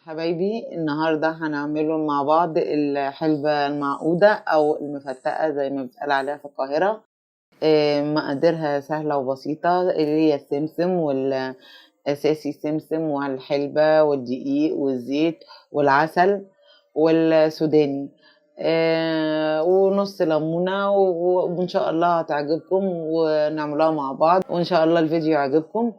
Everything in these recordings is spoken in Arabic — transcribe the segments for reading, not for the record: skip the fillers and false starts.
حبايبي النهاردة هنعمله مع بعض الحلبة المعقودة أو المفتقة زي ما بتقال عليها في القاهرة. مقاديرها سهلة وبسيطة، اللي هي السمسم والأساسي السمسم والحلبة والدقيق والزيت والعسل والسوداني، ونص ليمونة، وإن شاء الله هتعجبكم ونعملوها مع بعض، وإن شاء الله الفيديو يعجبكم.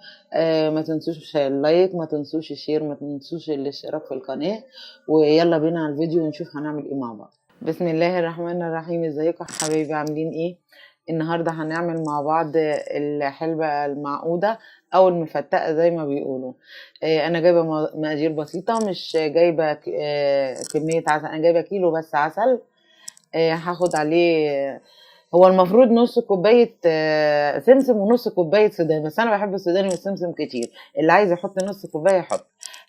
ما تنسوش اللايك، ما تنسوش الشير، ما تنسوش الاشتراك في القناة، ويلا بينا على الفيديو ونشوف هنعمل ايه مع بعض. بسم الله الرحمن الرحيم. ازيكم حبايبي، عاملين ايه؟ النهاردة هنعمل مع بعض الحلبة المعقودة او المفتقة زي ما بيقولوا. انا جايبة مقادير بسيطة، مش جايبة كمية عسل، انا جايبة كيلو بس عسل. هاخد عليه، هو المفروض نص كوباية سمسم ونص كوباية سوداني، بس انا بحب السوداني والسمسم كتير، اللي عايز يحط نص كوباية يحط.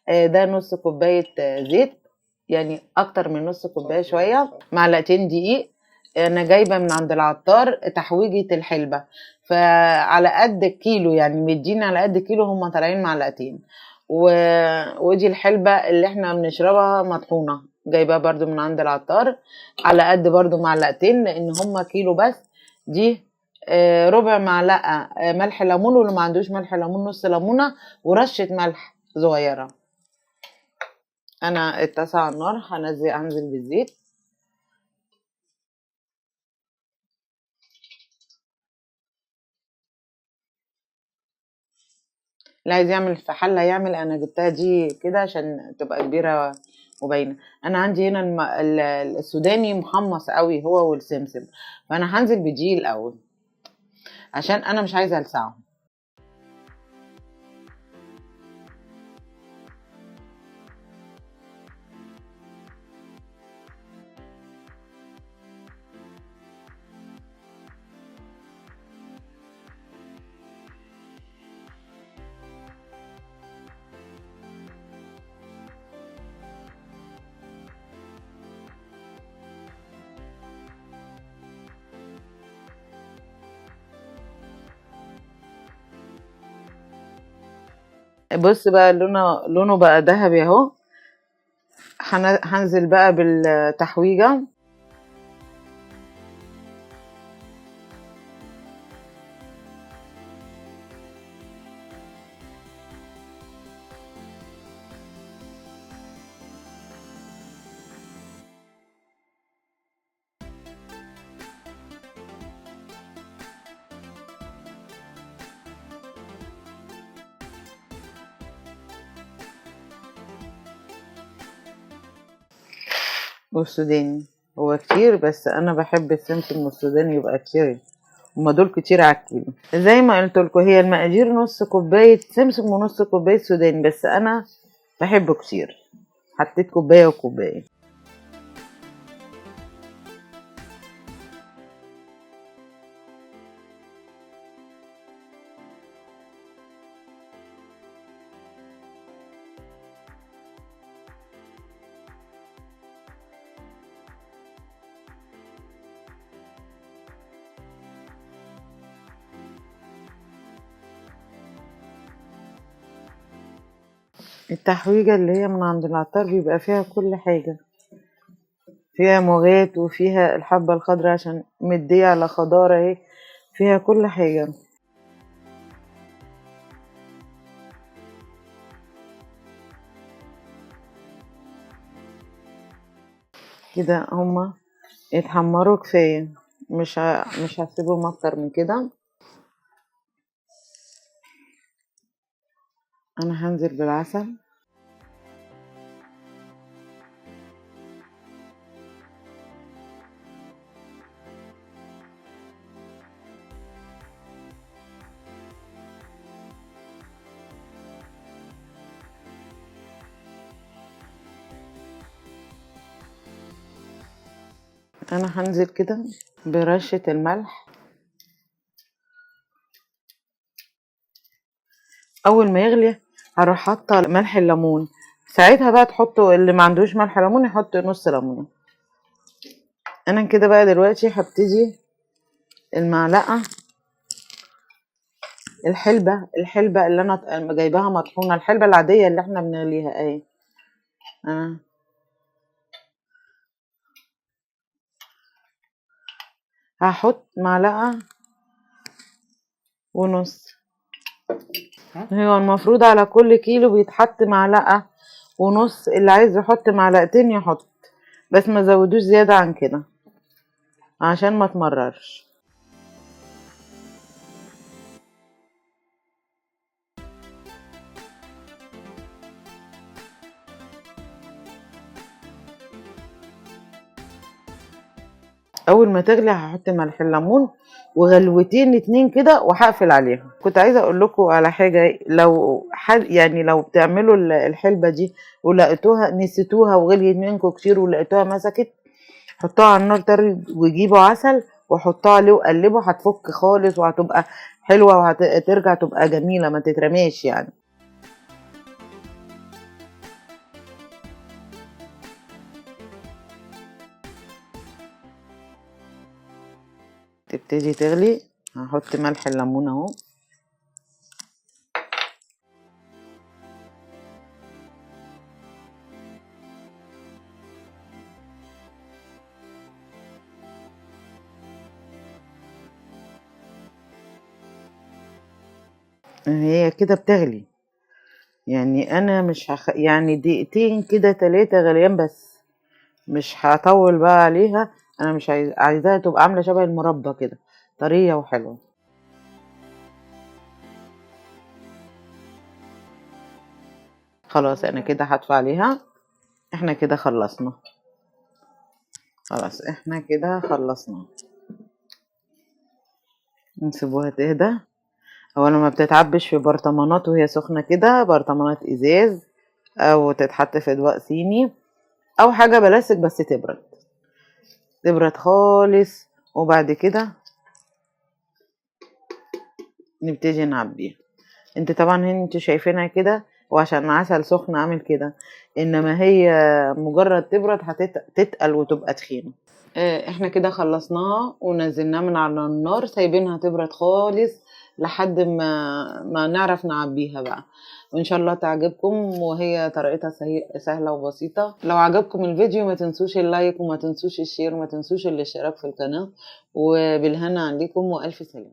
ده نص كوباية زيت، يعني اكتر من نص كوباية شوية. معلقتين دقيق، انا جايبة من عند العطار تحويجة الحلبة، فعلى قد الكيلو، يعني مديني على قد كيلو، هم طالعين معلقتين. ودي الحلبة اللي احنا بنشربها مطحونة، جايبها برضو من عند العطار على قد برضو معلقتين، لان هما كيلو بس. دي ربع معلقة ملح ليمون، واللي ما عندوش ملح ليمون نص ليمونة ورشة ملح صغيرة. انا الطاسة على النار، هنزل بالزيت. اللي عايز يعمل في حلة يعمل، انا جبتها دي كده عشان تبقى كبيرة وباينة. انا عندي هنا السوداني محمص قوي هو والسمسم، فانا هنزل بدي الاول عشان انا مش عايزة السعه. بص بقى، لونه بقى ذهبي اهو. هنزل بقى بالتحويجة. والسوداني هو كتير، بس انا بحب السمسم والسوداني يبقى كتير، هما دول كتير على الكيلو. زي ما قلت لكم، هي المقادير نص كوبايه سمسم ونص كوبايه سوداني، بس انا بحبه كتير، حطيت كوبايه وكوبايه. التحويجه اللي هي من عند العطار بيبقى فيها كل حاجه، فيها موغات وفيها الحبه الخضراء عشان مديه على خضاره اهي، فيها كل حاجه. كده هما يتحمروا كفايه، مش هسيبهم اكتر من كده. انا هنزل بالعسل. انا هنزل كده برشة الملح. اول ما يغلي هروح حاطه ملح الليمون، ساعتها بقى تحطوا، اللي ما عندوش ملح ليمون يحط نص ليمونه. انا كده بقى دلوقتي هبتدي المعلقه الحلبه اللي انا جايباها مطحونه، الحلبه العاديه اللي احنا بنغليها اهي. انا هحط معلقة ونص. هو المفروض على كل كيلو بيتحط معلقة ونص، اللي عايز يحط معلقتين يحط، بس ما زودوش زيادة عن كده عشان ما تمررش. اول ما تغلي هحط ملح الليمون وغلوتين اتنين كده وهقفل عليهم. كنت عايزه اقول لكم على حاجه، لو يعني لو بتعملوا الحلبه دي ولقيتوها نسيتوها وغليت منكم كتير ولقيتوها مسكت، حطوها على النار تاني وجيبوا عسل وحطوها عليه وقلبوا، هتفك خالص وهتبقى حلوه وهترجع تبقى جميله ما تترميش يعني. تبتدي تغلي، هحط ملح الليمون اهو. هي كده بتغلي، يعني انا مش يعني دقيقتين كده 3 غليان بس، مش هطول بقى عليها. انا مش عايزاها تبقى عامله شبه المربى كده، طريه وحلوه. خلاص انا كده هطفي عليها. احنا كده خلصنا، خلاص احنا كده خلصنا. نسيبوها تهدى. هو لما بتتعبش في برطمانات وهي سخنه كده، برطمانات ازاز او تتحط في اطباق صيني او حاجه بلاستيك بس تبرد، تبرد خالص، وبعد كده نبتدي نعبيها. انت طبعا انت شايفينها كده وعشان عسل سخن عامل كده، انما هي مجرد تبرد هتتقل وتبقى تخينه. احنا كده خلصناها ونزلناها من على النار، سايبينها تبرد خالص لحد ما نعرف نعبيها بقى، وان شاء الله تعجبكم. وهي طريقتها سهله وبسيطه. لو عجبكم الفيديو ما تنسوش اللايك وما تنسوش الشير وما تنسوش الاشتراك في القناه، وبالهنا عليكم والف سلامه.